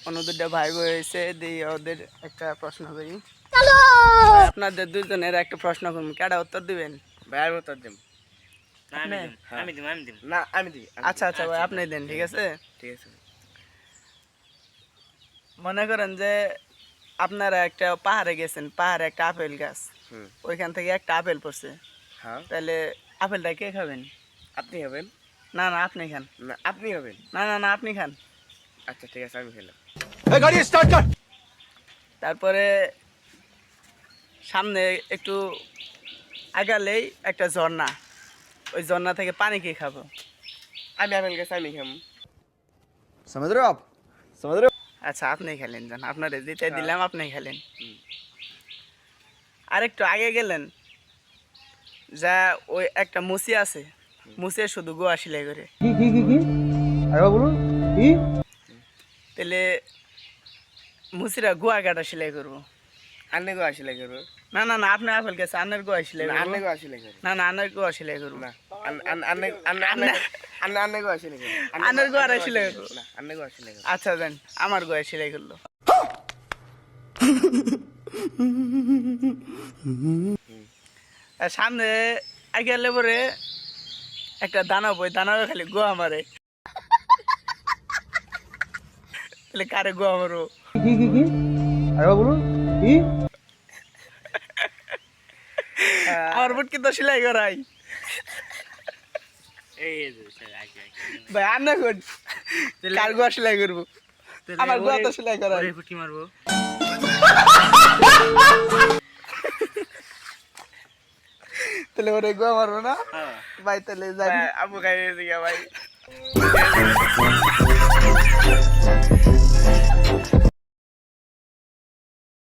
অন্য দুটা ভাই বোন হয়েছে দিয়ে ওদের একটা প্রশ্ন করি। আপনাদের দুজনের একটা প্রশ্ন করুন, কেডা উত্তর দিবেন? ভাই উত্তর দিম। না আমি দিই। আচ্ছা আচ্ছা ভাই আপনি দেন, ঠিক আছে। ঠিক আছে। মনে করেন যে আপনারা একটা পাহাড়ে গেছেন, পাহাড়ে একটা আপেল গাছ, ওইখান থেকে একটা আপেল পড়ছে, হ্যাঁ তাহলে আপেলটা কে খাবেন? আপনি হবেন। না না আপনি খান। না আপনি হবেন। না না না আপনি খান। আচ্ছা ঠিক আছে আমি খেলাম। গাড়ি স্টার্ট কর। তারপরে সামনে একটু আগালেই একটা ঝর্ণা, ওই ঝর্ণা থেকে পানি কে খাবো? আমি আপেল গাছ আমি খাম। समझ रहे हो आप? समझ रहे हो? আচ্ছা আপনি খেলেন, যান আপনারে দিতে দিলাম, আপনি খেলেন। আরেকটু আগে গেলেন, যা ওই একটা মুসি আছে, মুসে শুধু গোয়া সেলাই করে, কি আরে বলুন কি? তাহলে মুসিরা গোয়া কাটা সেলাই করবো। আন্নে গো আসলে করবো। না না না আপনি আপেল গেছে, আন্নের গোয়া সেলাই করবো। আন্নে গো আসলে করবো। না না আন্নের গোয়া সেলাই করবো। না আন্নে গো আসলে করবো। আন্নের গোয়া সেলাই করবো। না আন্নে গো আসলে করবো। আচ্ছা দেন, আমার গোয়া সেলাই করলো। আর সামনে আগে গেলে পরে একটা দানব, ওই দানবে খালি গোয়া মারে, তাহলে কারে গোয়া মারবো? কি আরে বলুন কি? আমার বুটকি তো সেলাই করাই ভাই, আর না কোন কার গোয়া সেলাই করবো? আমার গোয়া তো সেলাই করাই। ফুটি মারবো। তাহলে ওরে গোয়া মারবো না ভাই, তাহলে যাই। আবু খাই ভাই।